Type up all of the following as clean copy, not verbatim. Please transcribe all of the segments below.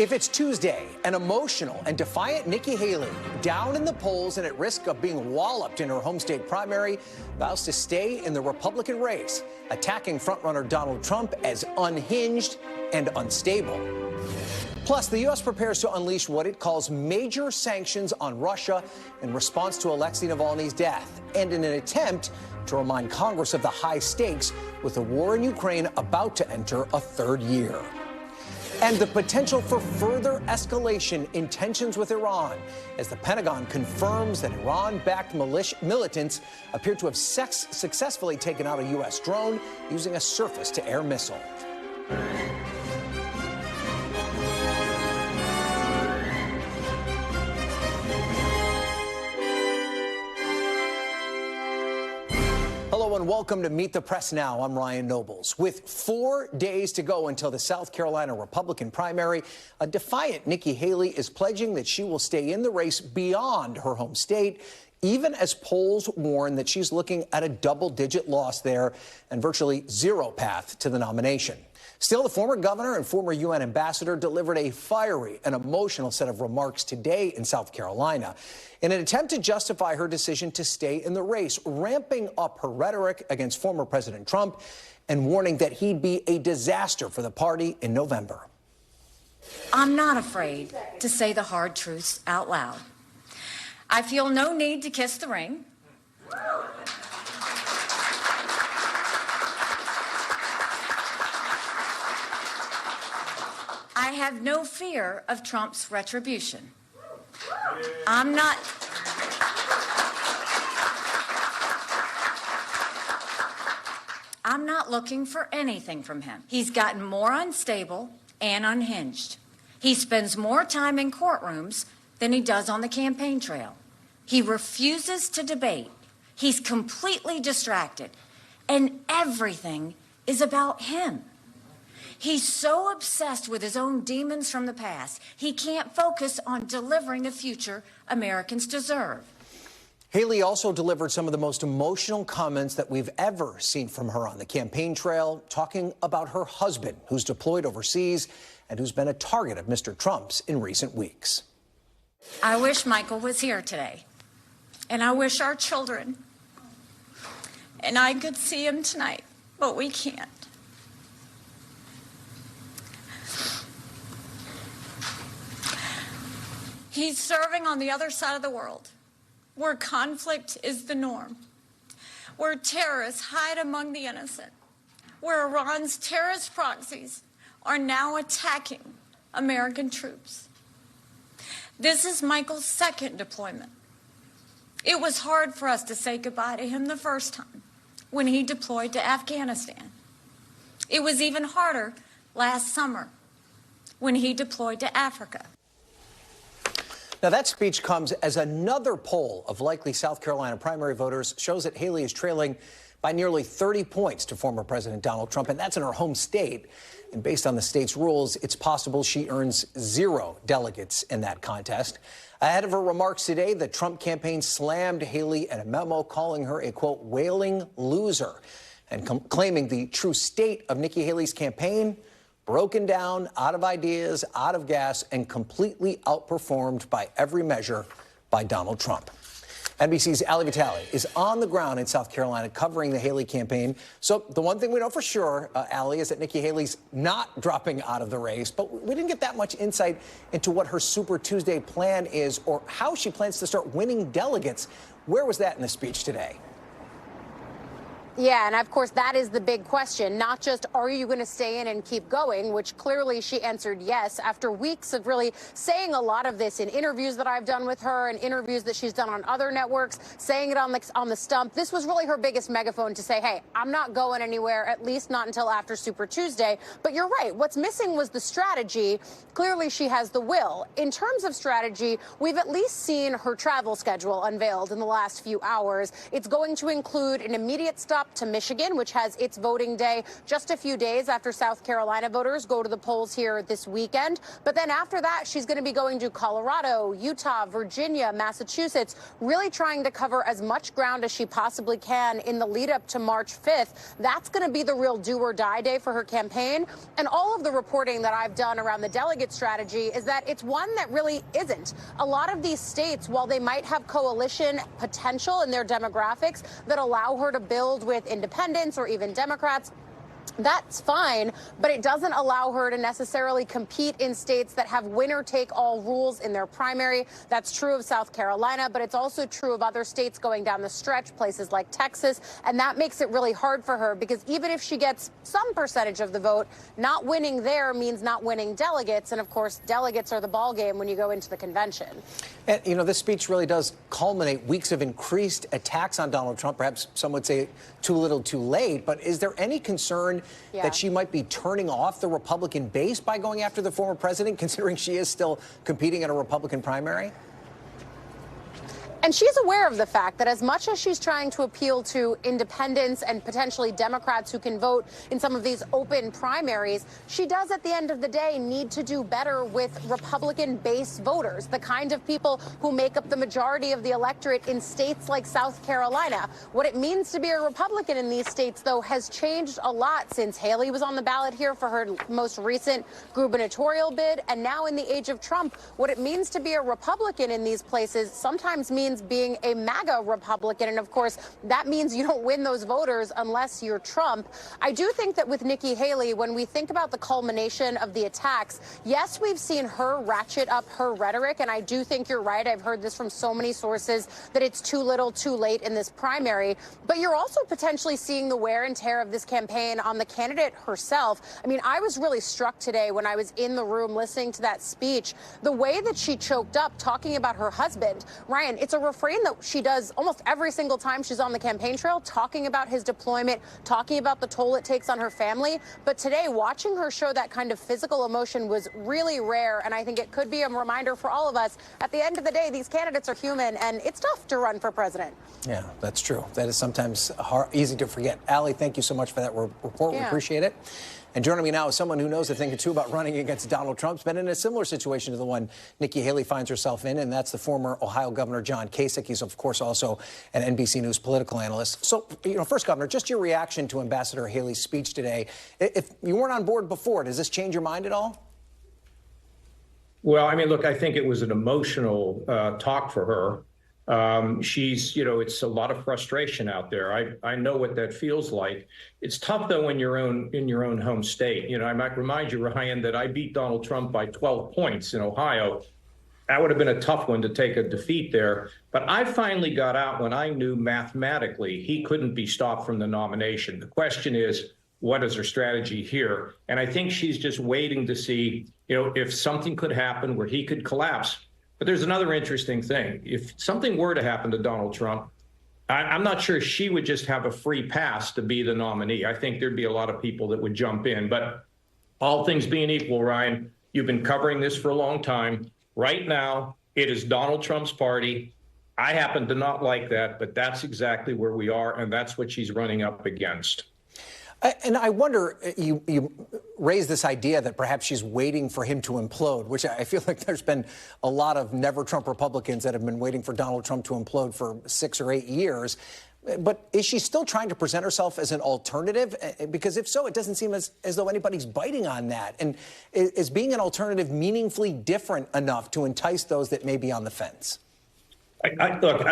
If it's Tuesday, an emotional and defiant Nikki Haley, down in the polls and at risk of being walloped in her home state primary, vows to stay in the Republican race, attacking frontrunner Donald Trump as unhinged and unstable. Plus, the U.S. prepares to unleash what it calls major sanctions on Russia in response to Alexei Navalny's death, and in an attempt to remind Congress of the high stakes with the war in Ukraine about to enter a third year. And the potential for further escalation in tensions with Iran, as the Pentagon confirms that Iran-backed militants appear to have successfully taken out a U.S. drone using a surface-to-air missile. Hello and welcome to Meet the Press Now. I'm Ryan Nobles. With 4 days to go until the South Carolina Republican primary, a defiant Nikki Haley is pledging that she will stay in the race beyond her home state, even as polls warn that she's looking at a double-digit loss there and virtually zero path to the nomination. Still, the former governor and former UN ambassador delivered a fiery and emotional set of remarks today in South Carolina in an attempt to justify her decision to stay in the race, ramping up her rhetoric against former President Trump and warning that he'd be a disaster for the party in November. I'm not afraid to say the hard truths out loud. I feel no need to kiss the ring. I have no fear of Trump's retribution. I'm not looking for anything from him. He's gotten more unstable and unhinged. He spends more time in courtrooms than he does on the campaign trail. He refuses to debate. He's completely distracted, and everything is about him. He's so obsessed with his own demons from the past, he can't focus on delivering the future Americans deserve. Haley also delivered some of the most emotional comments that we've ever seen from her on the campaign trail, talking about her husband, who's deployed overseas and who's been a target of Mr. Trump's in recent weeks. I wish Michael was here today, and I wish our children and I could see him tonight, but we can't. He's serving on the other side of the world, where conflict is the norm, where terrorists hide among the innocent, where Iran's terrorist proxies are now attacking American troops. This is Michael's second deployment. It was hard for us to say goodbye to him the first time when he deployed to Afghanistan. It was even harder last summer when he deployed to Africa. Now, that speech comes as another poll of likely South Carolina primary voters shows that Haley is trailing by nearly 30 points to former President Donald Trump, and that's in her home state. And based on the state's rules, it's possible she earns 0 delegates in that contest. Ahead of her remarks today, the Trump campaign slammed Haley in a memo, calling her a, quote, wailing loser, and claiming the true state of Nikki Haley's campaign: broken down, out of ideas, out of gas, and completely outperformed by every measure by Donald Trump. NBC's Ali Vitale is on the ground in South Carolina covering the Haley campaign. So the one thing we know for sure, Ali, is that Nikki Haley's not dropping out of the race, but we didn't get that much insight into what her Super Tuesday plan is or how she plans to start winning delegates. Where was that in the speech today? Yeah, and of course, that is the big question. Not just are you going to stay in and keep going, which clearly she answered yes after weeks of really saying a lot of this in interviews that I've done with her and interviews that she's done on other networks, saying it on the stump. This was really her biggest megaphone to say, hey, I'm not going anywhere, at least not until after Super Tuesday. But you're right. What's missing was the strategy. Clearly, she has the will. In terms of strategy, we've at least seen her travel schedule unveiled in the last few hours. It's going to include an immediate stop stop to Michigan, which has its voting day just a few days after South Carolina voters go to the polls here this weekend. But then after that, she's going to be going to Colorado, Utah, Virginia, Massachusetts, really trying to cover as much ground as she possibly can in the lead up to March 5th. That's going to be the real do or die day for her campaign. And all of the reporting that I've done around the delegate strategy is that it's one that really isn't. A lot of these states, while they might have coalition potential in their demographics that allow her to build with independents or even Democrats, that's fine, but it doesn't allow her to necessarily compete in states that have winner-take-all rules in their primary. That's true of South Carolina, but it's also true of other states going down the stretch, places like Texas, and that makes it really hard for her because even if she gets some percentage of the vote, not winning there means not winning delegates, and of course, delegates are the ballgame when you go into the convention. And, you know, this speech really does culminate weeks of increased attacks on Donald Trump. Perhaps some would say too little, too late, but is there any concern that she might be turning off the Republican base by going after the former president, considering she is still competing in a Republican primary? And she's aware of the fact that as much as she's trying to appeal to independents and potentially Democrats who can vote in some of these open primaries, she does at the end of the day need to do better with Republican-based voters, the kind of people who make up the majority of the electorate in states like South Carolina. What it means to be a Republican in these states, though, has changed a lot since Haley was on the ballot here for her most recent gubernatorial bid. And now in the age of Trump, what it means to be a Republican in these places sometimes means being a MAGA Republican. And of course, that means you don't win those voters unless you're Trump. I do think that with Nikki Haley, when we think about the culmination of the attacks, yes, we've seen her ratchet up her rhetoric. And I do think you're right. I've heard this from so many sources that it's too little, too late in this primary. But you're also potentially seeing the wear and tear of this campaign on the candidate herself. I mean, I was really struck today when I was in the room listening to that speech, the way that she choked up talking about her husband. Ryan, it's a refrain that she does almost every single time she's on the campaign trail, talking about his deployment, talking about the toll it takes on her family. But today, watching her show that kind of physical emotion was really rare. And I think it could be a reminder for all of us. At the end of the day, these candidates are human, and it's tough to run for president. Yeah, that's true. That is sometimes easy to forget. Allie, thank you so much for that report. Yeah. We appreciate it. And joining me now is someone who knows a thing or two about running against Donald Trump. Been in a similar situation to the one Nikki Haley finds herself in, and that's the former Ohio Governor John Kasich. He's, of course, also an NBC News political analyst. So, you know, first, Governor, just your reaction to Ambassador Haley's speech today. If you weren't on board before, does this change your mind at all? Well, I mean, look, I think it was an emotional talk for her. She's, you know, it's a lot of frustration out there. I know what that feels like. It's tough, though, in your own home state. You know, I might remind you, Ryan, that I beat Donald Trump by 12 points in Ohio. That would have been a tough one to take a defeat there. But I finally got out when I knew mathematically he couldn't be stopped from the nomination. The question is, what is her strategy here? And I think she's just waiting to see, you know, if something could happen where he could collapse. But there's another interesting thing. If something were to happen to Donald Trump, I'm not sure she would just have a free pass to be the nominee. I think there'd be a lot of people that would jump in. But all things being equal, Ryan, you've been covering this for a long time. Right now, it is Donald Trump's party. I happen to not like that, but that's exactly where we are, and that's what she's running up against. And I wonder, you raised this idea that perhaps she's waiting for him to implode, which I feel like there's been a lot of never Trump Republicans that have been waiting for Donald Trump to implode for 6 or 8 years. But is she still trying to present herself as an alternative? Because if so, it doesn't seem as though anybody's biting on that. And is being an alternative meaningfully different enough to entice those that may be on the fence? Look,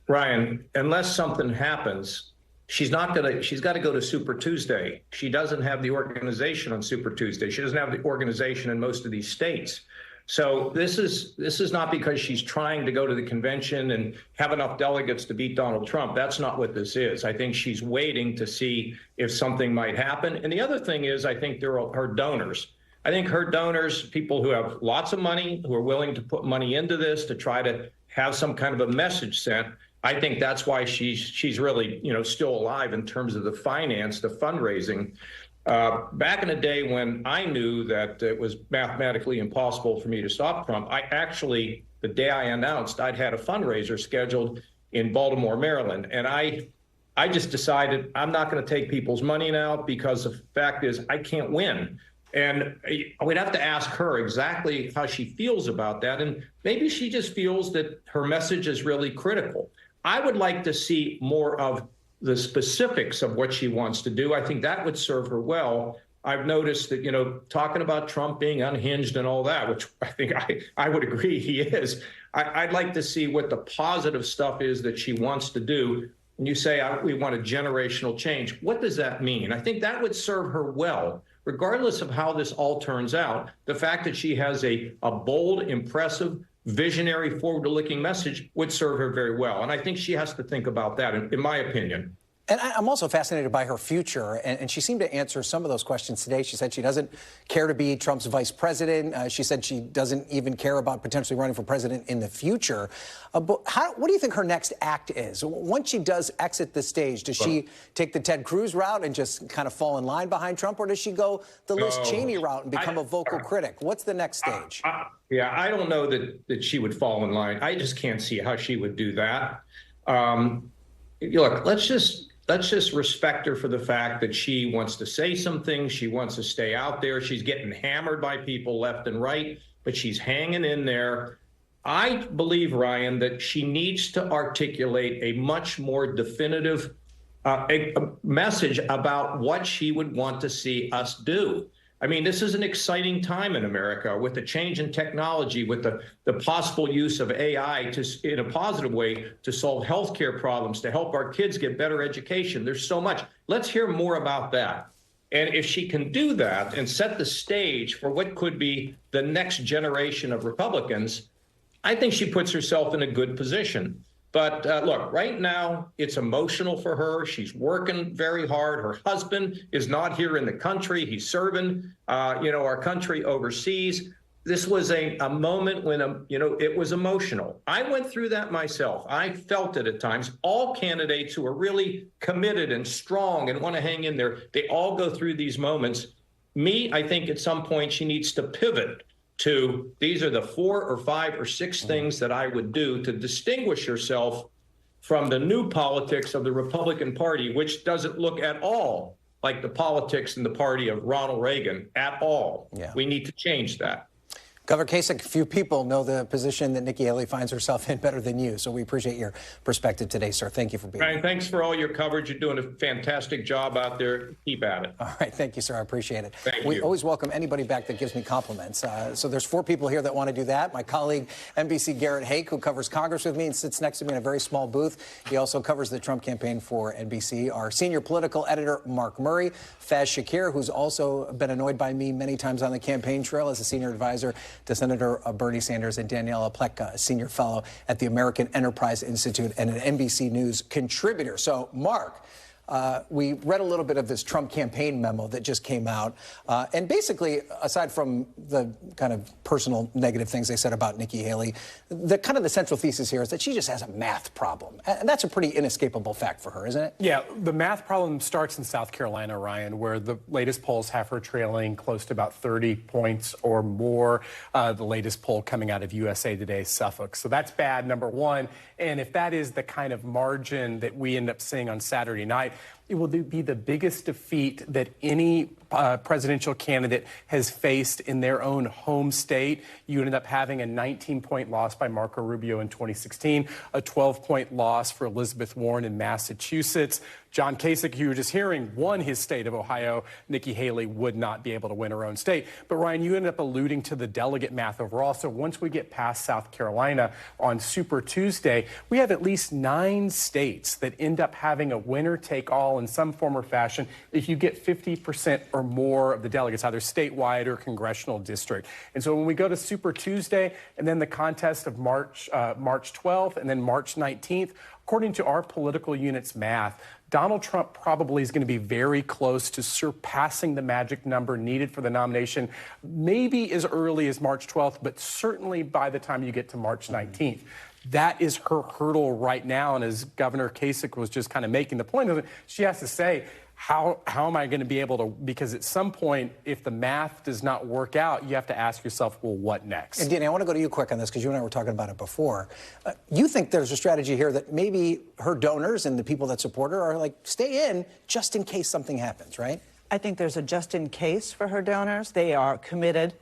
Ryan, unless something happens, she's got to go to Super Tuesday. She doesn't have the organization on Super Tuesday. She doesn't have the organization in most of these states. So this is not because she's trying to go to the convention and have enough delegates to beat Donald Trump. That's not what this is. I think she's waiting to see if something might happen. And the other thing is, I think there are her donors. I think her donors, people who have lots of money, who are willing to put money into this to try to have some kind of a message sent. I think that's why she's really, you know, still alive in terms of the finance, the fundraising. Back in the day when I knew that it was mathematically impossible for me to stop Trump, I actually, the day I announced, I'd had a fundraiser scheduled in Baltimore, Maryland, and I I just decided I'm not going to take people's money now because the fact is I can't win. And we'd have to ask her exactly how she feels about that. And maybe she just feels that her message is really critical. I would like to see more of the specifics of what she wants to do. I think that would serve her well. I've noticed that, talking about Trump being unhinged and all that, which I think I would agree he is. I'd like to see what the positive stuff is that she wants to do. And you say, we want a generational change. What does that mean? I think that would serve her well, regardless of how this all turns out. The fact that she has a bold, impressive, visionary, forward-looking message would serve her very well. And I think she has to think about that, in my opinion. And I'm also fascinated by her future, and she seemed to answer some of those questions today. She said she doesn't care to be Trump's vice president. She said she doesn't even care about potentially running for president in the future. But what do you think her next act is? Once she does exit the stage, does she take the Ted Cruz route and just kind of fall in line behind Trump, or does she go the Liz Cheney route and become a vocal critic? What's the next stage? Yeah, I don't know that she would fall in line. I just can't see how she would do that. Look, let's just respect her for the fact that she wants to say some things. She wants to stay out there. She's getting hammered by people left and right, but she's hanging in there. I believe, Ryan, that she needs to articulate a much more definitive a message about what she would want to see us do. I mean, this is an exciting time in America with the change in technology, with the possible use of AI in a positive way to solve healthcare problems, to help our kids get better education. There's so much. Let's hear more about that. And if she can do that and set the stage for what could be the next generation of Republicans, I think she puts herself in a good position. But look, right now, it's emotional for her. She's working very hard. Her husband is not here in the country. He's serving, our country overseas. This was a moment when, it was emotional. I went through that myself. I felt it at times. All candidates who are really committed and strong and want to hang in there, they all go through these moments. I think at some point she needs to pivot to these are the 4 or 5 or 6 things that I would do to distinguish herself from the new politics of the Republican Party, which doesn't look at all like the politics in the party of Ronald Reagan at all. Yeah. We need to change that. Governor Kasich, few people know the position that Nikki Haley finds herself in better than you, so we appreciate your perspective today, sir. Thank you for being here. Thanks for all your coverage. You're doing a fantastic job out there. Keep at it. All right. Thank you, sir. I appreciate it. Thank we you. always welcome anybody back that gives me compliments. So there's 4 people here that want to do that. My colleague, NBC Garrett Haake, who covers Congress with me and sits next to me in a very small booth. He also covers the Trump campaign for NBC. Our senior political editor, Mark Murray. Faiz Shakir, who's also been annoyed by me many times on the campaign trail as a senior advisor to Senator Bernie Sanders, and Danielle, Pletka, a senior fellow at the American Enterprise Institute and an NBC News contributor. So, Mark, we read a little bit of this Trump campaign memo that just came out. And basically, aside from the kind of personal negative things they said about Nikki Haley, the central thesis here is that she just has a math problem. And that's a pretty inescapable fact for her, isn't it? Yeah, the math problem starts in South Carolina, Ryan, where the latest polls have her trailing close to about 30 points or more. The latest poll coming out of USA Today, Suffolk. So that's bad, number one. And if that is the kind of margin that we end up seeing on Saturday night, it will be the biggest defeat that any presidential candidate has faced in their own home state. You ended up having a 19-point loss by Marco Rubio in 2016, a 12-point loss for Elizabeth Warren in Massachusetts. John Kasich, who you were just hearing, won his state of Ohio. Nikki Haley would not be able to win her own state. But, Ryan, you ended up alluding to the delegate math overall. So once we get past South Carolina on Super Tuesday, we have at least 9 states that end up having a winner-take-all in some form or fashion if you get 50% or more of the delegates, either statewide or congressional district. And so when we go to Super Tuesday and then the contest of March 12th and then March 19th, according to our political unit's math, Donald Trump probably is going to be very close to surpassing the magic number needed for the nomination, maybe as early as March 12th, but certainly by the time you get to March 19th. That is her hurdle right now. And as Governor Kasich was just kind of making the point of it, she has to say, how am I going to be able to, because at some point, if the math does not work out, you have to ask yourself, well, what next? And Danny, I want to go to you quick on this because you and I were talking about it before. You think there's a strategy here that maybe her donors and the people that support her are like, stay in just in case something happens, right? I think there's a just in case for her donors. They are committed.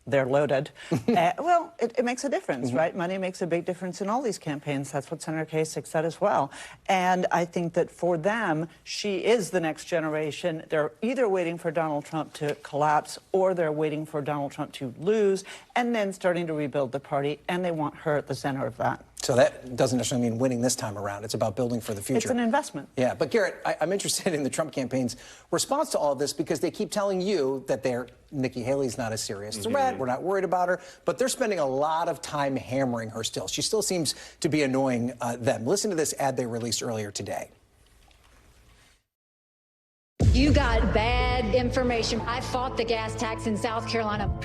They're loaded. Well, it makes a difference, right? Money makes a big difference in all these campaigns. That's what Senator Kasich said as well. And I think that for them, she is the next generation. They're either waiting for Donald Trump to collapse or they're waiting for Donald Trump to lose and then starting to rebuild the party. And they want her at the center of that. So that doesn't necessarily mean winning this time around. It's about building for the future. It's an investment. Yeah, but Garrett, I'm interested in the Trump campaign's response to all of this because they keep telling you that Nikki Haley's not a serious threat. We're not worried about her, but they're spending a lot of time hammering her still. She still seems to be annoying them. Listen to this ad they released earlier today. You got bad information. I fought the gas tax in South Carolina.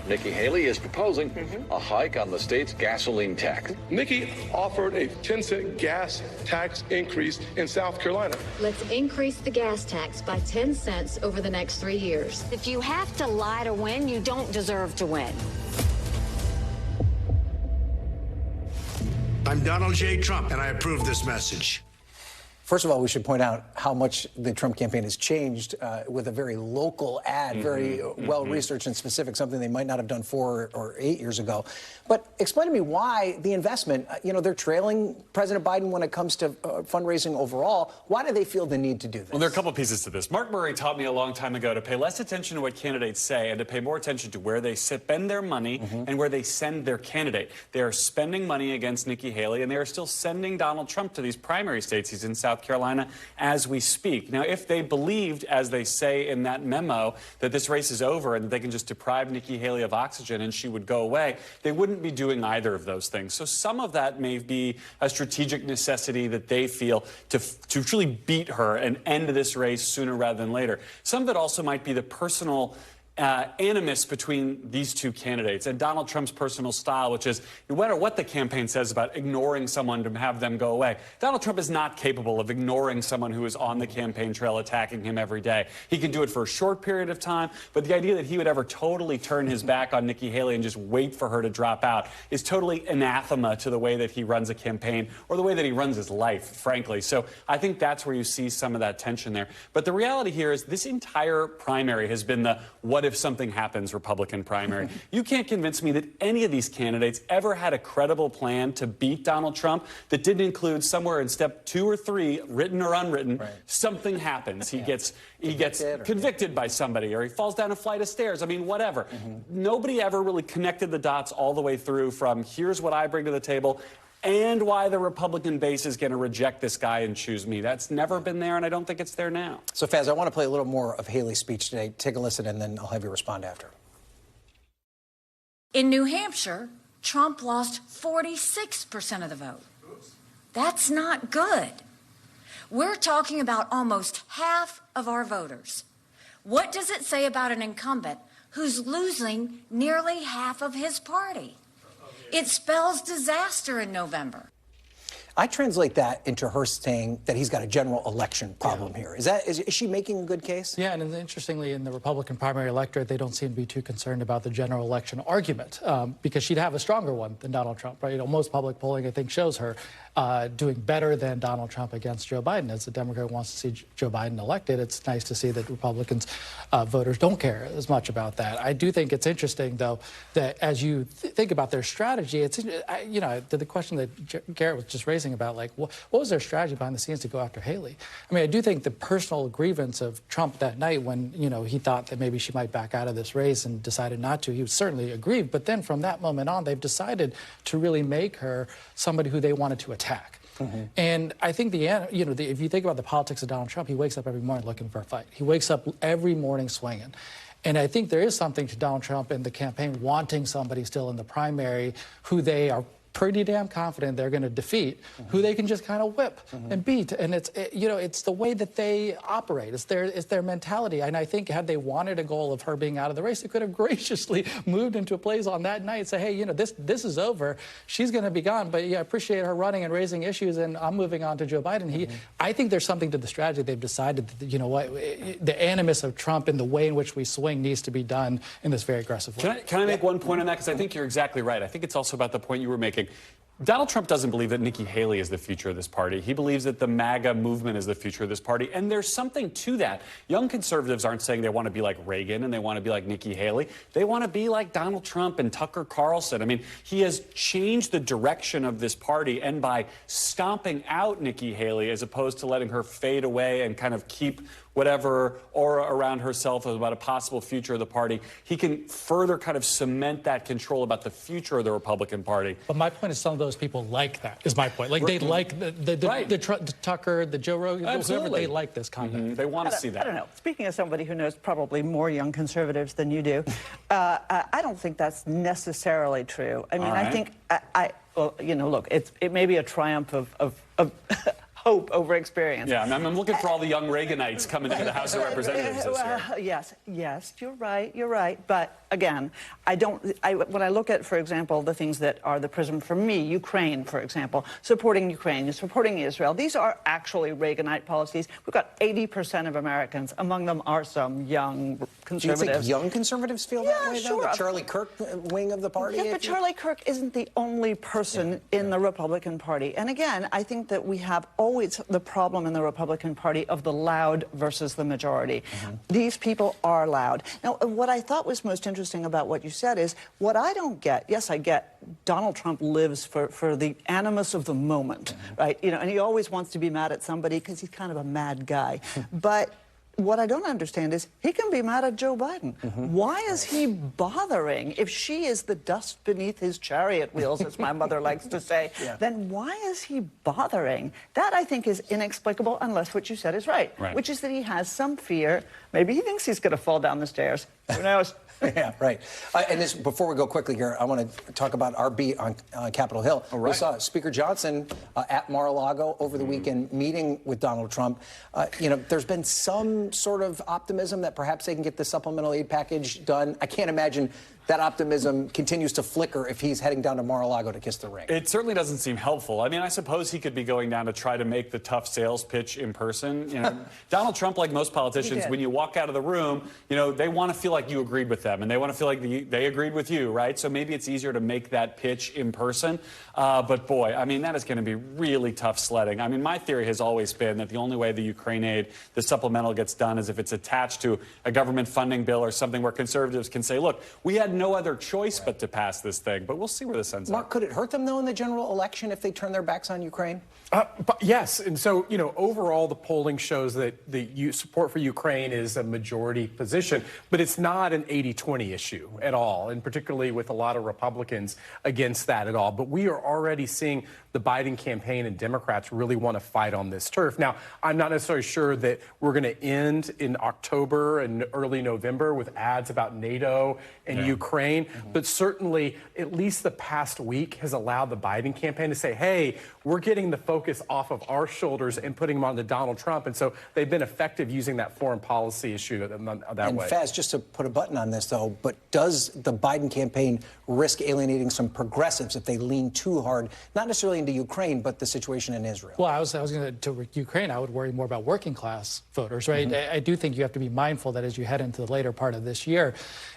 Nikki Haley is proposing a hike on the state's gasoline tax. Nikki offered a 10-cent gas tax increase in South Carolina. Let's increase the gas tax by 10 cents over the next 3 years. If you have to lie to win, you don't deserve to win. I'm Donald J. Trump, and I approve this message. First of all, we should point out how much the Trump campaign has changed with a very local ad, very well-researched and specific, something they might not have done 4 or 8 years ago. But explain to me why the investment, they're trailing President Biden when it comes to fundraising overall. Why do they feel the need to do this? Well, there are a couple pieces to this. Mark Murray taught me a long time ago to pay less attention to what candidates say and to pay more attention to where they spend their money and where they send their candidate. They are spending money against Nikki Haley, and they are still sending Donald Trump to these primary states. He's in South Carolina as we speak. Now, if they believed, as they say in that memo, that this race is over and that they can just deprive Nikki Haley of oxygen and she would go away, they wouldn't be doing either of those things. So some of that may be a strategic necessity that they feel to truly beat her and end this race sooner rather than later. Some of it also might be the personal animus between these two candidates and Donald Trump's personal style, which is no matter what the campaign says about ignoring someone to have them go away, Donald Trump is not capable of ignoring someone who is on the campaign trail attacking him every day. He can do it for a short period of time, but the idea that he would ever totally turn his back on Nikki Haley and just wait for her to drop out is totally anathema to the way that he runs a campaign or the way that he runs his life, frankly. So I think that's where you see some of that tension there. But the reality here is this entire primary has been the what if something happens Republican primary. You can't convince me that any of these candidates ever had a credible plan to beat Donald Trump that didn't include somewhere in step 2 or 3, written or unwritten, something happens. He gets convicted by somebody, or he falls down a flight of stairs. I mean, whatever. Nobody ever really connected the dots all the way through from here's what I bring to the table and why the Republican base is going to reject this guy and choose me. That's never been there, and I don't think it's there now. So, Faiz, I want to play a little more of Haley's speech today. Take a listen, and then I'll have you respond after. In New Hampshire, Trump lost 46% of the vote. That's not good. We're talking about almost half of our voters. What does it say about an incumbent who's losing nearly half of his party? It spells disaster in November. I translate that into her saying that he's got a general election problem here. Is she making a good case? Yeah, and interestingly, in the Republican primary electorate, they don't seem to be too concerned about the general election argument because she'd have a stronger one than Donald Trump, right? Most public polling, I think, shows her doing better than Donald Trump against Joe Biden. As a Democrat wants to see Joe Biden elected, it's nice to see that Republicans voters don't care as much about that. I do think it's interesting, though, that as you think about their strategy, it's, the question that Garrett was just raising about, like, what was their strategy behind the scenes to go after Haley? I mean, I do think the personal grievance of Trump that night when, he thought that maybe she might back out of this race and decided not to, he was certainly aggrieved. But then from that moment on, they've decided to really make her somebody who they wanted to attack. And I think if you think about the politics of Donald Trump, he wakes up every morning looking for a fight. He wakes up every morning swinging. And I think there is something to Donald Trump and the campaign wanting somebody still in the primary who they are pretty damn confident they're going to defeat, who they can just kind of whip and beat. And it's, it's the way that they operate. It's their mentality. And I think had they wanted a goal of her being out of the race, they could have graciously moved into a place on that night and say, hey, this is over. She's going to be gone. But yeah, I appreciate her running and raising issues, and I'm moving on to Joe Biden. I think there's something to the strategy. They've decided that, you know what, the animus of Trump and the way in which we swing needs to be done in this very aggressive way. Can I make one point on that? Because I think you're exactly right. I think it's also about the point you were making. Donald Trump doesn't believe that Nikki Haley is the future of this party. He believes that the MAGA movement is the future of this party. And there's something to that. Young conservatives aren't saying they want to be like Reagan and they want to be like Nikki Haley. They want to be like Donald Trump and Tucker Carlson. I mean, he has changed the direction of this party. And by stomping out Nikki Haley as opposed to letting her fade away and kind of keep whatever aura around herself about a possible future of the party, he can further kind of cement that control about the future of the Republican Party. But my point is some of those people like that, is my point. Like, they like the Tucker, the Joe Rogan, whoever, they like this content. They want to see that. I don't know. Speaking as somebody who knows probably more young conservatives than you do, I don't think that's necessarily true. I mean, I think, well, look, it may be a triumph of hope over experience. Yeah, I'm looking for all the young Reaganites coming into the House of Representatives this year. Yes, you're right. But again, when I look at, for example, the things that are the prism for me, Ukraine, for example, supporting Ukraine, supporting Israel, these are actually Reaganite policies. We've got 80% of Americans. Among them are some young conservatives. Do you think young conservatives feel that way, sure. though? The Charlie Kirk wing of the party? Yeah, but Charlie Kirk isn't the only person in the Republican Party. And again, I think that we have always the problem in the Republican Party of the loud versus the majority. These people are loud. Now, what I thought was most interesting about what you said is, what I don't get, yes, I get Donald Trump lives for the animus of the moment, right? And he always wants to be mad at somebody because he's kind of a mad guy. But what I don't understand is he can be mad at Joe Biden. Why is he bothering? If she is the dust beneath his chariot wheels, as my mother likes to say, then why is he bothering? That, I think, is inexplicable unless what you said is right, which is that he has some fear. Maybe he thinks he's going to fall down the stairs. Who knows? Yeah, right. And before we go quickly here, I want to talk about our beat on Capitol Hill. We saw Speaker Johnson at Mar-a-Lago over the weekend meeting with Donald Trump. There's been some sort of optimism that perhaps they can get the supplemental aid package done. I can't imagine that optimism continues to flicker if he's heading down to Mar-a-Lago to kiss the ring. It certainly doesn't seem helpful. I mean, I suppose he could be going down to try to make the tough sales pitch in person. Donald Trump, like most politicians, when you walk out of the room, they want to feel like you agreed with them, and they want to feel like they agreed with you, right? So maybe it's easier to make that pitch in person. But boy, I mean, that is going to be really tough sledding. I mean, my theory has always been that the only way the Ukraine aid, the supplemental, gets done is if it's attached to a government funding bill or something where conservatives can say, look, we had no other choice but to pass this thing. But we'll see where this ends up. Mark, could it hurt them, though, in the general election if they turn their backs on Ukraine? Yes. And so, overall, the polling shows that the support for Ukraine is a majority position, but it's not an 80-20 issue at all, and particularly with a lot of Republicans against that at all. But we are already seeing the Biden campaign and Democrats really want to fight on this turf. Now, I'm not necessarily sure that we're going to end in October and early November with ads about NATO and Ukraine, but certainly at least the past week has allowed the Biden campaign to say, hey, we're getting the focus off of our shoulders and putting them onto Donald Trump. And so they've been effective using that foreign policy issue that way. And Faiz, just to put a button on this, though, but does the Biden campaign risk alienating some progressives if they lean too hard, not necessarily into Ukraine, but the situation in Israel? Well, I was going to Ukraine, I would worry more about working class voters, right? I do think you have to be mindful that as you head into the later part of this year,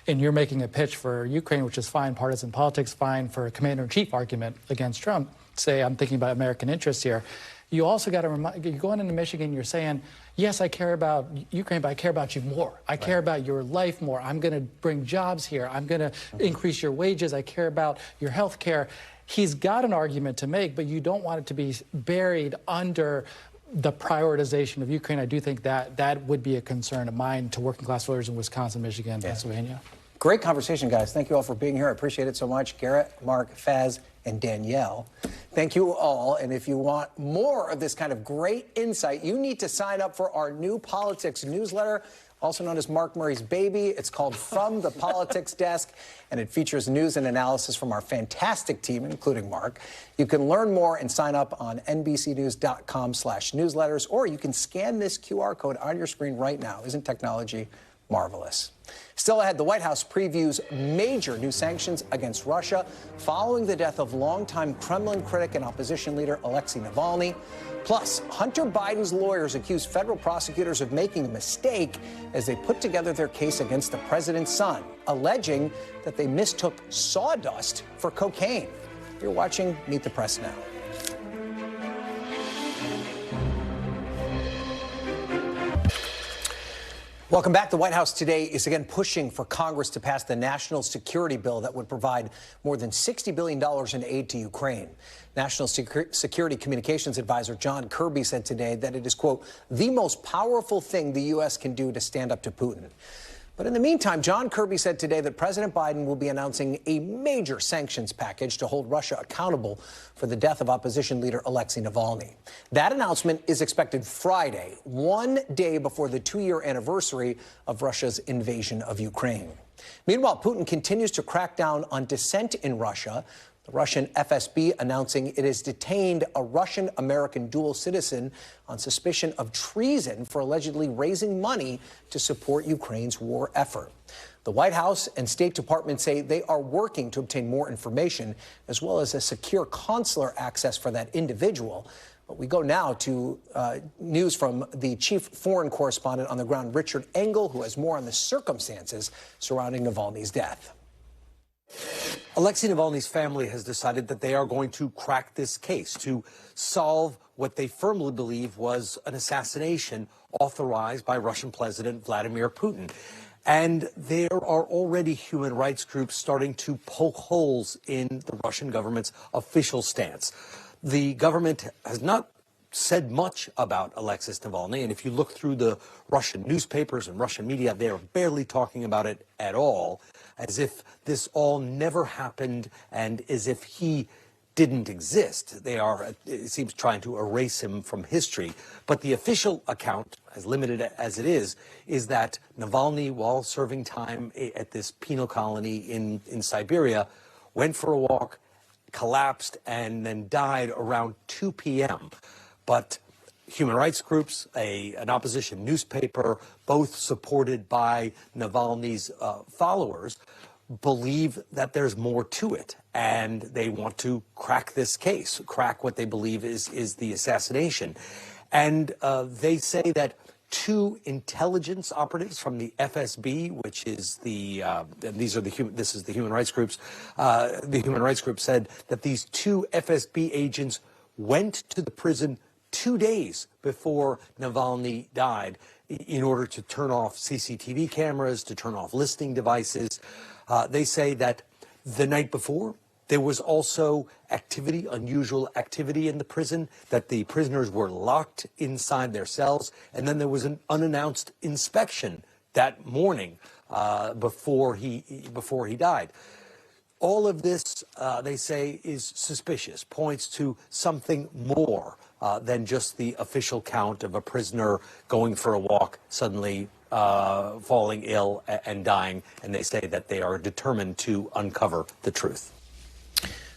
and you're making a pitch for Ukraine, which is fine, partisan politics, fine for a commander-in-chief argument against Trump, say I'm thinking about American interests here, you also got to remind, you're going into Michigan, you're saying, yes, I care about Ukraine, but I care about you more. I care about your life more. I'm going to bring jobs here. I'm going to increase your wages. I care about your health care. He's got an argument to make, but you don't want it to be buried under the prioritization of Ukraine. I do think that would be a concern of mine to working class voters in Wisconsin, Michigan, Pennsylvania. Great conversation, guys. Thank you all for being here. I appreciate it so much. Garrett, Mark, Faiz, and Danielle. Thank you all. And if you want more of this kind of great insight, you need to sign up for our new politics newsletter. also known as Mark Murray's baby. It's called From the Politics Desk, and it features news and analysis from our fantastic team, including Mark. You can learn more and sign up on NBCnews.com/newsletters, or you can scan this QR code on your screen right now. Isn't technology marvelous? Still ahead, the White House previews major new sanctions against Russia following the death of longtime Kremlin critic and opposition leader Alexei Navalny. Plus, Hunter Biden's lawyers accuse federal prosecutors of making a mistake as they put together their case against the president's son, alleging that they mistook sawdust for cocaine. You're watching Meet the Press Now. Welcome back. The White House today is again pushing for Congress to pass the national security bill that would provide more than $60 billion in aid to Ukraine. National Security Communications Advisor John Kirby said today that it is, quote, the most powerful thing the U.S. can do to stand up to Putin. But in the meantime, John Kirby said today that President Biden will be announcing a major sanctions package to hold Russia accountable for the death of opposition leader Alexei Navalny. That announcement is expected Friday, one day before the 2-year anniversary of Russia's invasion of Ukraine. Meanwhile, Putin continues to crack down on dissent in Russia. The Russian FSB announcing it has detained a Russian-American dual citizen on suspicion of treason for allegedly raising money to support Ukraine's war effort. The White House and State Department say they are working to obtain more information as well as a secure consular access for that individual. But we go now to news from the chief foreign correspondent on the ground, Richard Engel, who has more on the circumstances surrounding Navalny's death. Alexei Navalny's family has decided that they are going to crack this case to solve what they firmly believe was an assassination authorized by Russian President Vladimir Putin. And there are already human rights groups starting to poke holes in the Russian government's official stance. The government has not said much about Alexei Navalny, and if you look through the Russian newspapers and Russian media, they are barely talking about it at all, as if this all never happened and as if he didn't exist. They are, it seems, trying to erase him from history. But the official account, as limited as it is that Navalny, while serving time at this penal colony in Siberia, went for a walk, collapsed, and then died around 2 p.m. But human rights groups, an opposition newspaper, both supported by Navalny's followers, believe that there's more to it, and they want to crack this case, crack what they believe is the assassination. And they say that 2 intelligence operatives from the FSB, which is this is the human rights groups. The human rights group said that these 2 FSB agents went to the prison 2 days before Navalny died in order to turn off CCTV cameras, to turn off listening devices. They say that the night before, there was also unusual activity in the prison, that the prisoners were locked inside their cells, and then there was an unannounced inspection that morning before he died. All of this, they say, is suspicious, points to something more than just the official count of a prisoner going for a walk, suddenly falling ill and dying, and they say that they are determined to uncover the truth.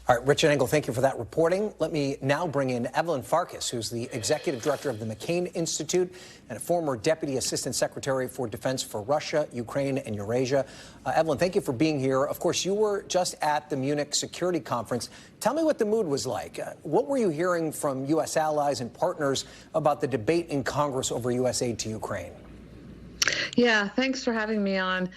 All right, Richard Engel, thank you for that reporting. Let me now bring in Evelyn Farkas, who's the executive director of the McCain Institute and a former deputy assistant secretary for defense for Russia, Ukraine, and Eurasia. Evelyn, thank you for being here. Of course, you were just at the Munich Security Conference. Tell me what the mood was like. What were you hearing from U.S. allies and partners about the debate in Congress over U.S. aid to Ukraine? Yeah, thanks for having me on.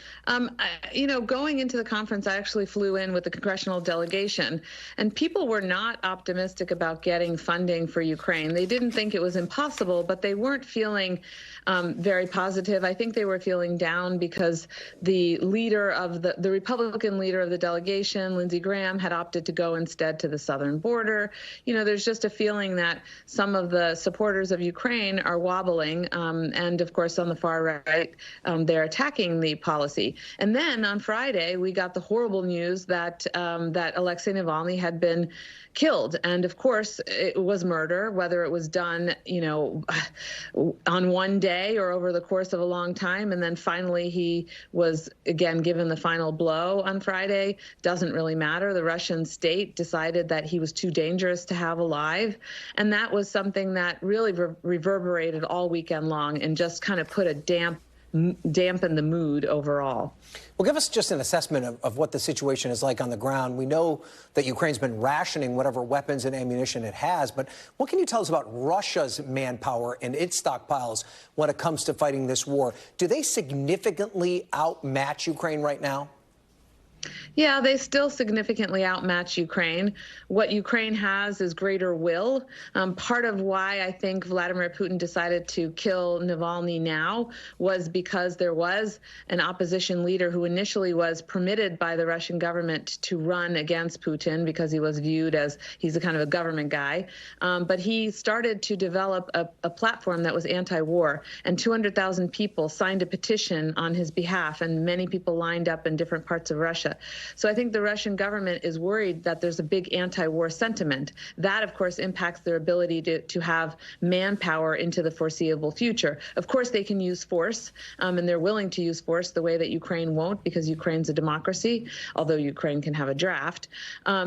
Going into the conference, I actually flew in with the congressional delegation, and people were not optimistic about getting funding for Ukraine. They didn't think it was impossible, but they weren't feeling very positive. I think they were feeling down because the leader of the Republican leader of the delegation, Lindsey Graham, had opted to go instead to the southern border. There's just a feeling that some of the supporters of Ukraine are wobbling, and of course on the far right right there attacking the policy. And then on Friday, we got the horrible news that that Alexei Navalny had been killed. And of course, it was murder, whether it was done, you know, on one day or over the course of a long time. And then finally, he was again given the final blow on Friday. Doesn't really matter. The Russian state decided that he was too dangerous to have alive. And that was something that really reverberated all weekend long and just kind of put a dampen the mood overall. Well, give us just an assessment of what the situation is like on the ground. We know that Ukraine's been rationing whatever weapons and ammunition it has, but what can you tell us about Russia's manpower and its stockpiles when it comes to fighting this war? Do they significantly outmatch Ukraine right now? Yeah, they still significantly outmatch Ukraine. What Ukraine has is greater will. Part of why I think Vladimir Putin decided to kill Navalny now was because there was an opposition leader who initially was permitted by the Russian government to run against Putin because he was viewed as he's a kind of a government guy. But he started to develop a platform that was anti-war, and 200,000 people signed a petition on his behalf, and many people lined up in different parts of Russia. So I think the Russian government is worried that there's a big anti-war sentiment. That, of course, impacts their ability to have manpower into the foreseeable future. Of course, they can use force, and they're willing to use force the way that Ukraine won't, because Ukraine's a democracy, although Ukraine can have a draft.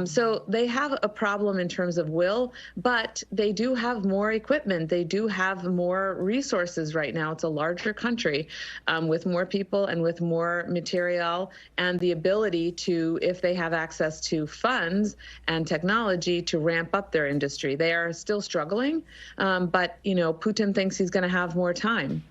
So they have a problem in terms of will, but they do have more equipment. They do have more resources right now. It's a larger country with more people and with more material and the ability to, if they have access to funds and technology, to ramp up their industry. They are still struggling, but, you know, Putin thinks he's going to have more time.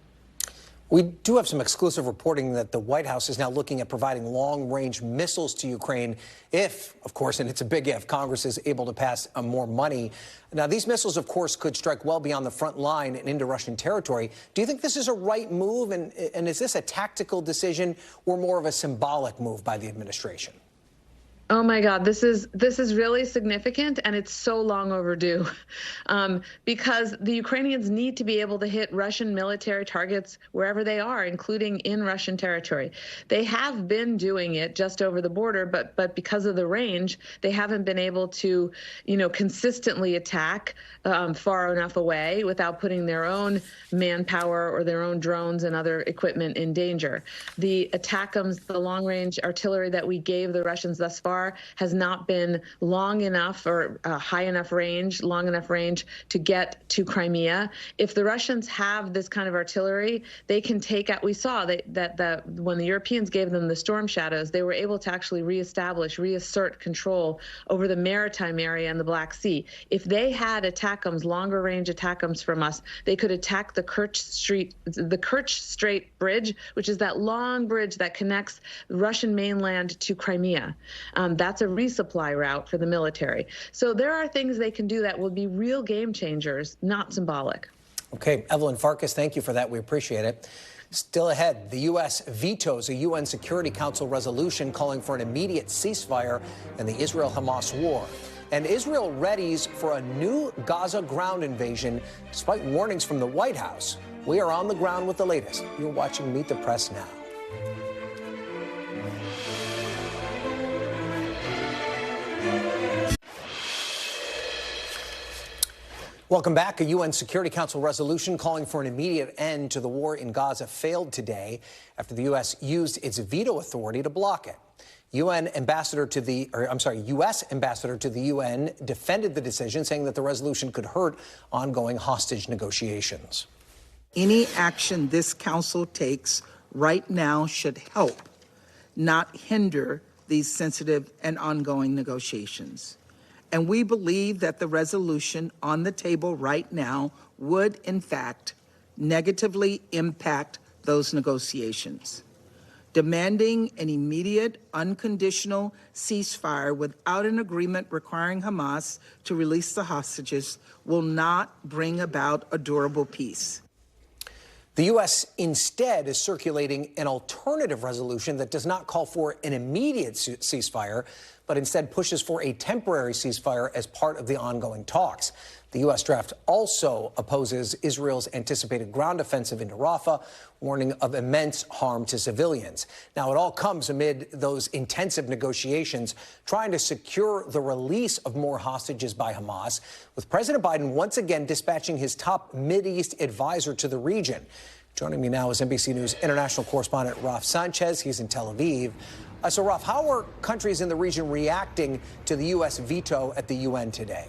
We do have some exclusive reporting that the White House is now looking at providing long-range missiles to Ukraine if, of course, and it's a big if, Congress is able to pass more money. Now, these missiles, of course, could strike well beyond the front line and into Russian territory. Do you think this is a right move, and is this a tactical decision or more of a symbolic move by the administration? Oh my God, this is really significant, and it's so long overdue, because the Ukrainians need to be able to hit Russian military targets wherever they are, including in Russian territory. They have been doing it just over the border, but because of the range, they haven't been able to, you know, consistently attack far enough away without putting their own manpower or their own drones and other equipment in danger. The ATACMS, the long-range artillery that we gave the Russians thus far, has not been long enough or long enough range to get to Crimea. If the Russians have this kind of artillery, they can take out, we saw that when the Europeans gave them the storm shadows, they were able to actually reassert control over the maritime area and the Black Sea. If they had ATACMS, longer range ATACMS from us, they could attack the Kerch Strait Bridge, which is that long bridge that connects the Russian mainland to Crimea. That's a resupply route for the military. So there are things they can do that will be real game changers, not symbolic. Okay, Evelyn Farkas, thank you for that. We appreciate it. Still ahead, the U.S. vetoes a UN Security Council resolution calling for an immediate ceasefire in the Israel-Hamas war. And Israel readies for a new Gaza ground invasion, despite warnings from the White House. We are on the ground with the latest. You're watching Meet the Press now. Welcome back. A UN Security Council resolution calling for an immediate end to the war in Gaza failed today after the U.S. used its veto authority to block it. U.S. ambassador to the UN defended the decision, saying that the resolution could hurt ongoing hostage negotiations. Any action this council takes right now should help, not hinder, these sensitive and ongoing negotiations. And we believe that the resolution on the table right now would, in fact, negatively impact those negotiations. Demanding an immediate, unconditional ceasefire without an agreement requiring Hamas to release the hostages will not bring about a durable peace. The U.S. instead is circulating an alternative resolution that does not call for an immediate ceasefire, but instead pushes for a temporary ceasefire as part of the ongoing talks. The U.S. draft also opposes Israel's anticipated ground offensive into Rafah, warning of immense harm to civilians. Now, it all comes amid those intensive negotiations trying to secure the release of more hostages by Hamas, with President Biden once again dispatching his top Mideast advisor to the region. Joining me now is NBC News international correspondent Raf Sanchez. He's in Tel Aviv. So, Raf, how are countries in the region reacting to the U.S. veto at the UN today?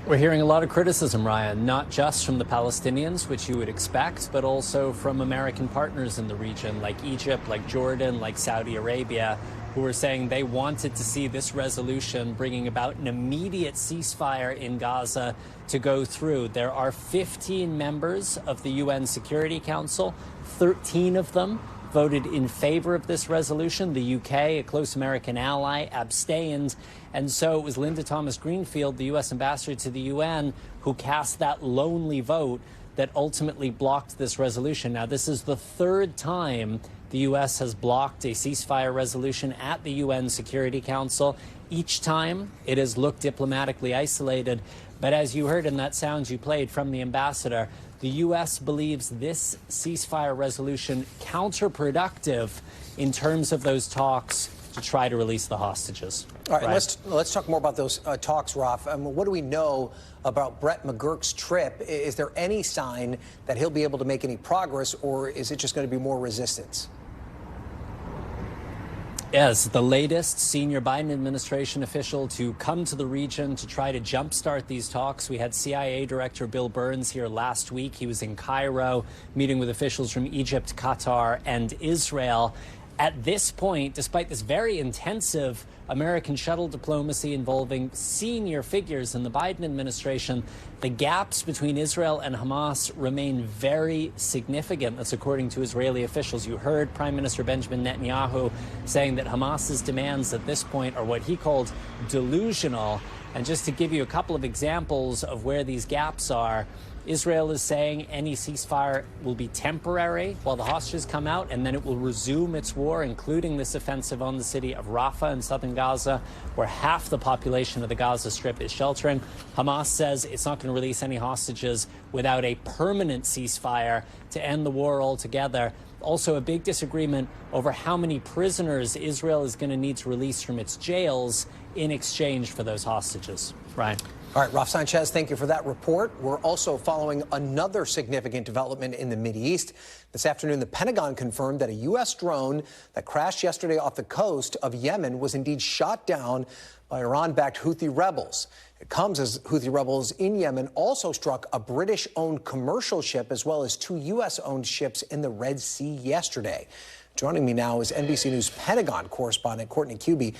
We're hearing a lot of criticism, Ryan, not just from the Palestinians, which you would expect, but also from American partners in the region, like Egypt, like Jordan, like Saudi Arabia, who are saying they wanted to see this resolution bringing about an immediate ceasefire in Gaza to go through. There are 15 members of the UN Security Council, 13 of them voted in favor of this resolution. The UK, a close American ally, abstained. And so it was Linda Thomas-Greenfield, the U.S. ambassador to the UN, who cast that lonely vote that ultimately blocked this resolution. Now, this is the third time the U.S. has blocked a ceasefire resolution at the UN Security Council. Each time it has looked diplomatically isolated. But as you heard in that sound you played from the ambassador, the U.S. believes this ceasefire resolution counterproductive in terms of those talks to try to release the hostages. All right, let's talk more about those talks, Raf. What do we know about Brett McGurk's trip? Is there any sign that he'll be able to make any progress, or is it just going to be more resistance? Yes, the latest senior Biden administration official to come to the region to try to jumpstart these talks. We had CIA Director Bill Burns here last week. He was in Cairo meeting with officials from Egypt, Qatar, and Israel. At this point, despite this very intensive American shuttle diplomacy involving senior figures in the Biden administration, the gaps between Israel and Hamas remain very significant. That's according to Israeli officials. You heard Prime Minister Benjamin Netanyahu saying that Hamas's demands at this point are what he called delusional. And just to give you a couple of examples of where these gaps are, Israel is saying any ceasefire will be temporary while the hostages come out, and then it will resume its war, including this offensive on the city of Rafah in southern Gaza, where half the population of the Gaza Strip is sheltering. Hamas says it's not going to release any hostages without a permanent ceasefire to end the war altogether. Also, a big disagreement over how many prisoners Israel is going to need to release from its jails in exchange for those hostages. Ryan. All right, Raf Sanchez, thank you for that report. We're also following another significant development in the Mideast. This afternoon, the Pentagon confirmed that a U.S. drone that crashed yesterday off the coast of Yemen was indeed shot down by Iran-backed Houthi rebels. It comes as Houthi rebels in Yemen also struck a British-owned commercial ship as well as two U.S.-owned ships in the Red Sea yesterday. Joining me now is NBC News Pentagon correspondent Courtney Cubie.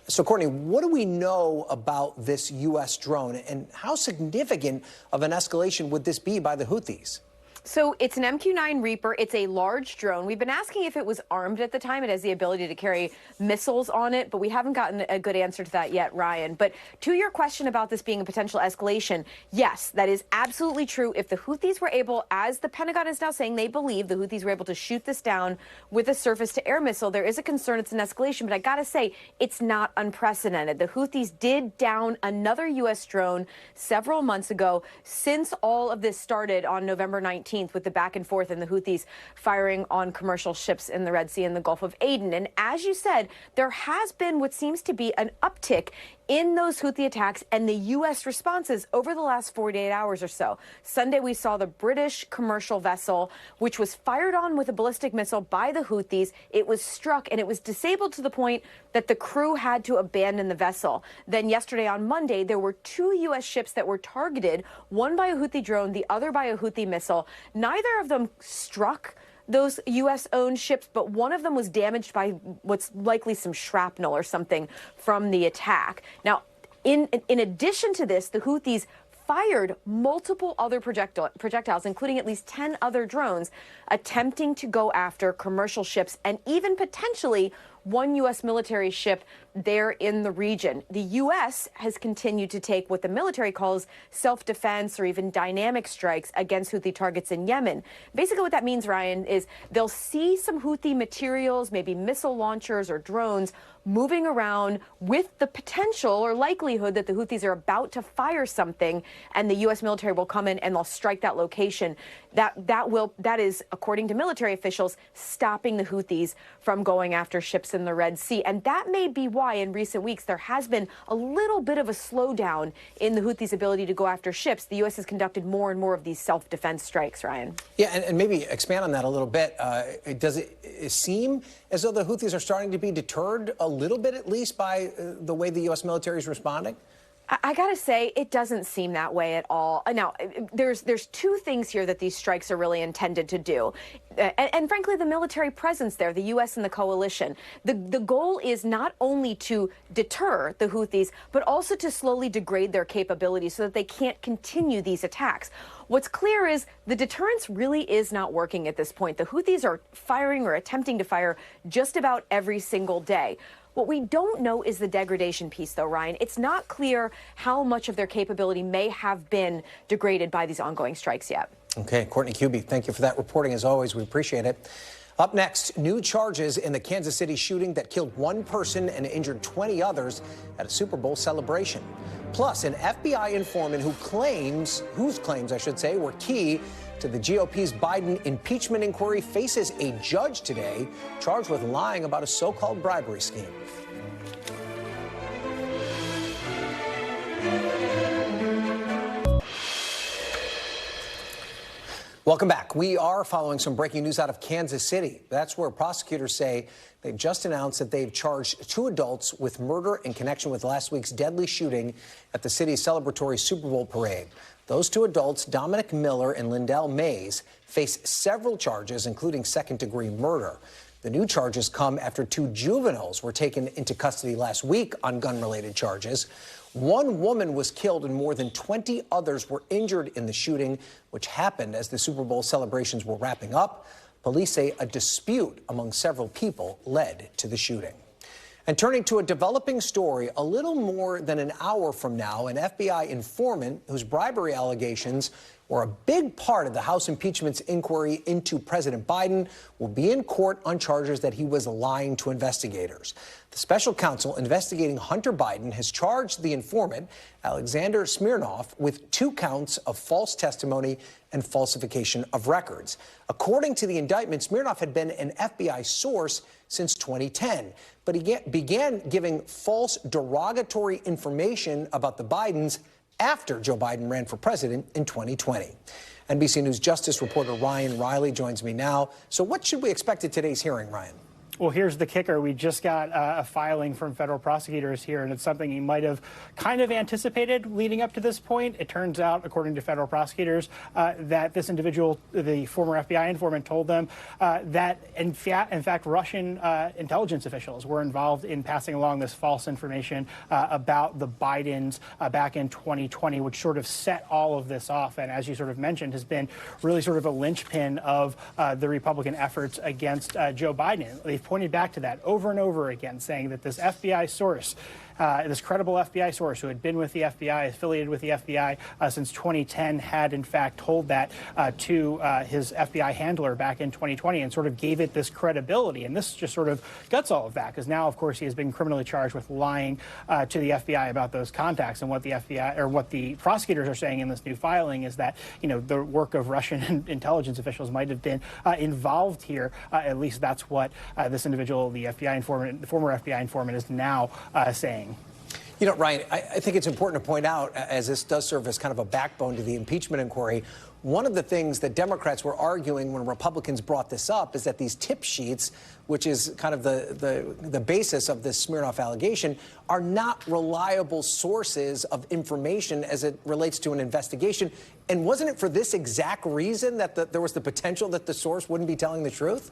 So, Courtney, what do we know about this U.S. drone, and how significant of an escalation would this be by the Houthis? So it's an MQ-9 Reaper. It's a large drone. We've been asking if it was armed at the time. It has the ability to carry missiles on it, but we haven't gotten a good answer to that yet, Ryan. But to your question about this being a potential escalation, yes, that is absolutely true. If the Houthis were able, as the Pentagon is now saying they believe the Houthis were able to shoot this down with a surface-to-air missile, there is a concern it's an escalation. But I got to say, it's not unprecedented. The Houthis did down another U.S. drone several months ago since all of this started on November 19th. With the back and forth and the Houthis firing on commercial ships in the Red Sea and the Gulf of Aden. And as you said, there has been what seems to be an uptick in those Houthi attacks and the U.S. responses over the last 48 hours or so. Sunday, we saw the British commercial vessel, which was fired on with a ballistic missile by the Houthis. It was struck and it was disabled to the point that the crew had to abandon the vessel. Then yesterday on Monday, there were two U.S. ships that were targeted, one by a Houthi drone, the other by a Houthi missile. Neither of them struck those U.S.-owned ships, but one of them was damaged by what's likely some shrapnel or something from the attack. Now, in addition to this, the Houthis fired multiple other projectiles, including at least 10 other drones, attempting to go after commercial ships and even potentially one U.S. military ship there in the region. The U.S. has continued to take what the military calls self-defense or even dynamic strikes against Houthi targets in Yemen. Basically what that means, Ryan, is they'll see some Houthi materials, maybe missile launchers or drones, moving around with the potential or likelihood that the Houthis are about to fire something, and the U.S. military will come in and they'll strike that location. That is, according to military officials, stopping the Houthis from going after ships in the Red Sea. And that may be why in recent weeks there has been a little bit of a slowdown in the Houthis' ability to go after ships. The U.S. has conducted more and more of these self-defense strikes, Ryan. Yeah, and maybe expand on that a little bit. Does it seem as though the Houthis are starting to be deterred a little bit, at least, by the way the U.S. military is responding? I gotta say, it doesn't seem that way at all. Now, there's two things here that these strikes are really intended to do. And frankly, the military presence there, the U.S. and the coalition, the goal is not only to deter the Houthis, but also to slowly degrade their capabilities so that they can't continue these attacks. What's clear is the deterrence really is not working at this point. The Houthis are firing or attempting to fire just about every single day. What we don't know is the degradation piece, though, Ryan. It's not clear how much of their capability may have been degraded by these ongoing strikes yet. Okay, Courtney Kuby, thank you for that reporting. As always, we appreciate it. Up next, new charges in the Kansas City shooting that killed one person and injured 20 others at a Super Bowl celebration. Plus, an FBI informant whose claims, I should say, were key to the GOP's Biden impeachment inquiry faces a judge today charged with lying about a so-called bribery scheme. Welcome back. We are following some breaking news out of Kansas City. That's where prosecutors say they've just announced that they've charged 2 adults with murder in connection with last week's deadly shooting at the city's celebratory Super Bowl parade. Those 2 adults, Dominic Miller and Lindell Mays, face several charges, including second-degree murder. The new charges come after 2 juveniles were taken into custody last week on gun-related charges. 1 woman was killed and more than 20 others were injured in the shooting, which happened as the Super Bowl celebrations were wrapping up. Police say a dispute among several people led to the shooting. And turning to a developing story, a little more than an hour from now, an FBI informant whose bribery allegations were a big part of the House impeachment's inquiry into President Biden will be in court on charges that he was lying to investigators. The special counsel investigating Hunter Biden has charged the informant, Alexander Smirnov, with 2 counts of false testimony and falsification of records. According to the indictment, Smirnov had been an FBI source since 2010, but he began giving false derogatory information about the Bidens after Joe Biden ran for president in 2020. NBC News Justice reporter Ryan Riley joins me now. So what should we expect at today's hearing, Ryan? Well, here's the kicker. We just got a filing from federal prosecutors here, and it's something you might have kind of anticipated leading up to this point. It turns out, according to federal prosecutors, that this individual, the former FBI informant, told them that, in fact, Russian intelligence officials were involved in passing along this false information about the Bidens back in 2020, which sort of set all of this off, and as you sort of mentioned, has been really sort of a linchpin of the Republican efforts against Joe Biden. They've pointed back to that over and over again, saying that this FBI source, this credible FBI source who had been with the FBI, affiliated with the FBI since 2010, had in fact told that to his FBI handler back in 2020 and sort of gave it this credibility. And this just sort of guts all of that, because now, of course, he has been criminally charged with lying to the FBI about those contacts. And what the FBI, or what the prosecutors are saying in this new filing, is that, you know, the work of Russian intelligence officials might have been involved here. At least that's what this individual, the FBI informant, the former FBI informant, is now saying. You know, Ryan, I think it's important to point out, as this does serve as kind of a backbone to the impeachment inquiry, one of the things that Democrats were arguing when Republicans brought this up is that these tip sheets, which is kind of the basis of this Smirnov allegation, are not reliable sources of information as it relates to an investigation. And wasn't it for this exact reason that there was the potential that the source wouldn't be telling the truth?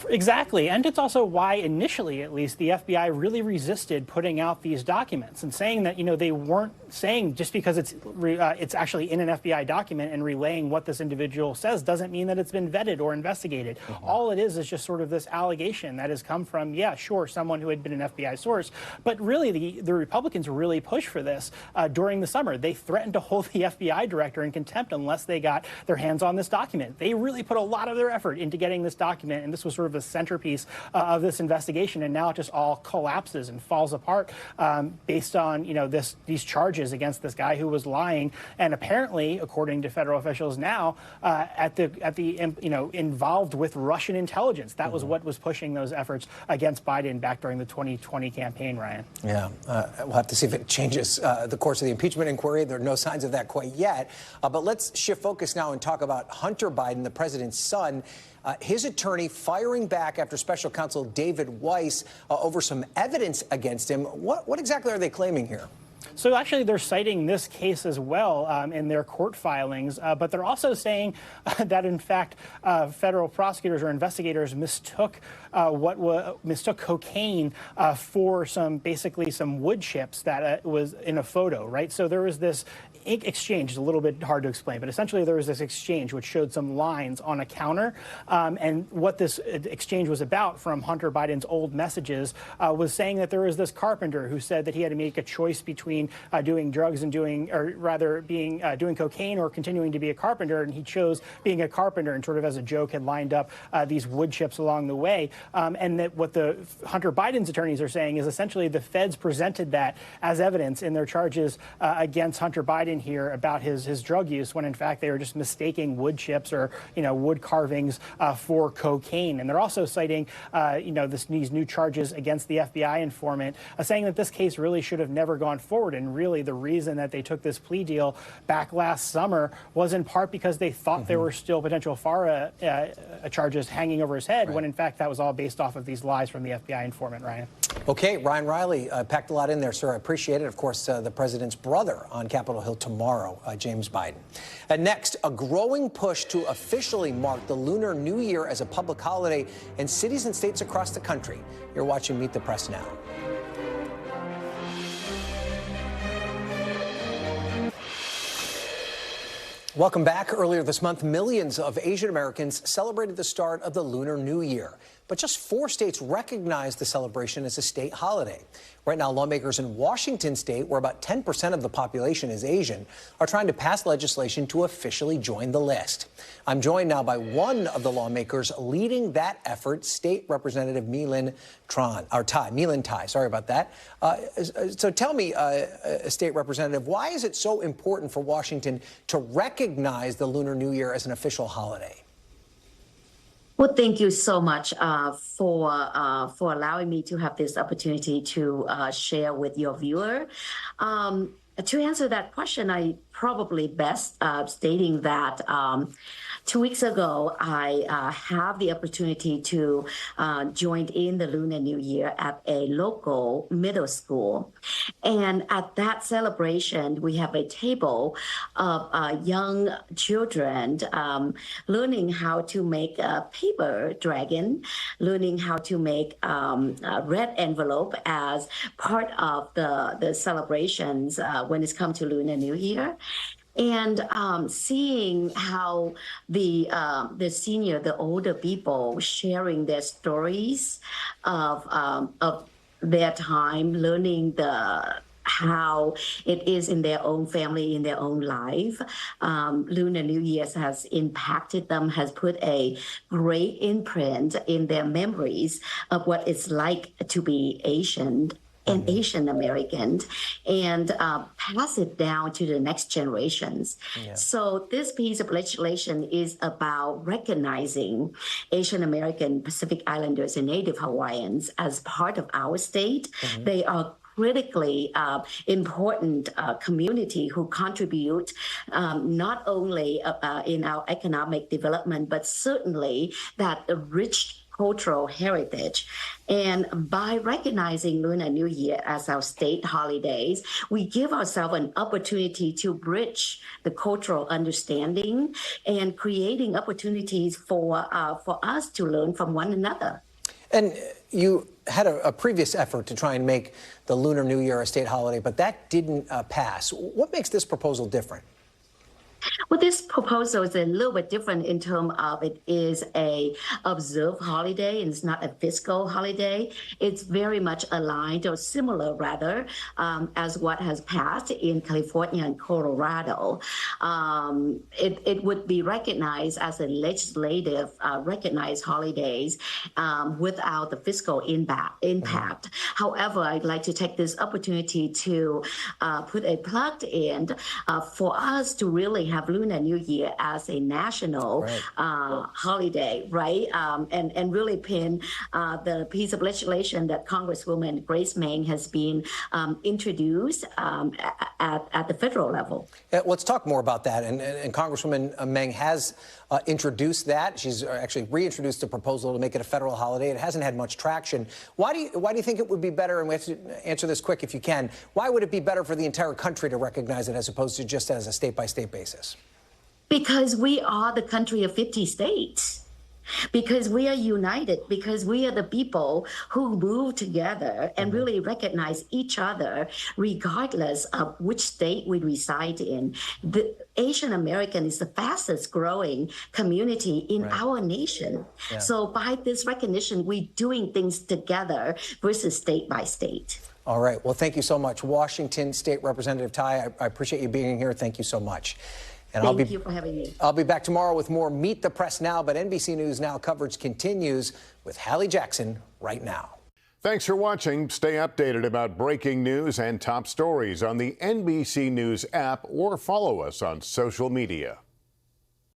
Exactly. And it's also why initially, at least, the FBI really resisted putting out these documents and saying that, they weren't saying just because it's actually in an FBI document and relaying what this individual says doesn't mean that it's been vetted or investigated. All it is just sort of this allegation that has come from, yeah, sure, someone who had been an FBI source. But really, the Republicans really pushed for this during the summer. They threatened to hold the FBI director in contempt unless they got their hands on this document. They really put a lot of their effort into getting this document, and this was sort of the centerpiece of this investigation, and now it just all collapses and falls apart based on these charges against this guy who was lying, and apparently, according to federal officials now, involved with Russian intelligence. That was what was pushing those efforts against Biden back during the 2020 campaign, Ryan. Yeah, we'll have to see if it changes the course of the impeachment inquiry. There are no signs of that quite yet. But let's shift focus now and talk about Hunter Biden, the president's son. His attorney firing back after special counsel David Weiss over some evidence against him. What exactly are they claiming here? So actually, they're citing this case as well in their court filings, but they're also saying that, in fact, federal prosecutors or investigators mistook cocaine for basically some wood chips that was in a photo, right? So there was this exchange. It's a little bit hard to explain, but essentially there was this exchange which showed some lines on a counter, and what this exchange was about from Hunter Biden's old messages was saying that there was this carpenter who said that he had to make a choice between doing drugs and doing cocaine or continuing to be a carpenter, and he chose being a carpenter, and sort of as a joke had lined up these wood chips along the way, and that what the Hunter Biden's attorneys are saying is essentially the feds presented that as evidence in their charges against Hunter Biden here about his drug use, when in fact they were just mistaking wood chips or wood carvings for cocaine. And they're also citing these new charges against the FBI informant, saying that this case really should have never gone forward. And really the reason that they took this plea deal back last summer was in part because they thought there were still potential FARA charges hanging over his head, when in fact that was all based off of these lies from the FBI informant, Ryan. Okay, Ryan Riley, packed a lot in there, sir. I appreciate it. Of course, the president's brother on Capitol Hill tomorrow, James Biden. And next, a growing push to officially mark the Lunar New Year as a public holiday in cities and states across the country. You're watching Meet the Press now. Welcome back. Earlier this month, millions of Asian Americans celebrated the start of the Lunar New Year. But just 4 states recognize the celebration as a state holiday. Right now, lawmakers in Washington state, where about 10% of the population is Asian, are trying to pass legislation to officially join the list. I'm joined now by one of the lawmakers leading that effort, State Representative My-Linh Thai. Sorry about that. So tell me, State Representative, why is it so important for Washington to recognize the Lunar New Year as an official holiday? Well, thank you so much for allowing me to have this opportunity to share with your viewer. To answer that question, I probably best stating that 2 weeks ago, I have the opportunity to join in the Lunar New Year at a local middle school. And at that celebration, we have a table of young children learning how to make a paper dragon, learning how to make a red envelope as part of the celebrations when it's come to Lunar New Year. And seeing how the older people sharing their stories of their time, learning how it is in their own family, in their own life. Lunar New Year has impacted them, has put a great imprint in their memories of what it's like to be Asian and Asian American, and pass it down to the next generations. Yeah. So this piece of legislation is about recognizing Asian American, Pacific Islanders, and Native Hawaiians as part of our state. Mm-hmm. They are critically important community who contribute not only in our economic development, but certainly that rich cultural heritage. And by recognizing Lunar New Year as our state holidays, we give ourselves an opportunity to bridge the cultural understanding and creating opportunities for us to learn from one another. And you had a previous effort to try and make the Lunar New Year a state holiday, but that didn't pass. What makes this proposal different? Well, this proposal is a little bit different in terms of it is a observed holiday and it's not a fiscal holiday. It's very much aligned or similar rather as what has passed in California and Colorado. It would be recognized as a legislative recognized holidays without the fiscal impact. However, I'd like to take this opportunity to put a plug in for us to really have Lunar New Year as a national holiday, right? And really pin the piece of legislation that Congresswoman Grace Meng has been introduced at the federal level. Let's talk more about that. And Congresswoman Meng has introduced that. She's actually reintroduced the proposal to make it a federal holiday. It hasn't had much traction. Why do you think it would be better, and we have to answer this quick if you can, why would it be better for the entire country to recognize it as opposed to just as a state-by-state basis? Because we are the country of 50 states. Because we are united, because we are the people who move together and really recognize each other regardless of which state we reside in. The Asian American is the fastest growing community in our nation. Yeah. So by this recognition, we're doing things together versus state by state. All right. Well, thank you so much. Washington State Representative Thai, I appreciate you being here. Thank you so much. And Thank you for having me. I'll be back tomorrow with more Meet the Press Now, but NBC News Now coverage continues with Hallie Jackson right now. Thanks for watching. Stay updated about breaking news and top stories on the NBC News app or follow us on social media.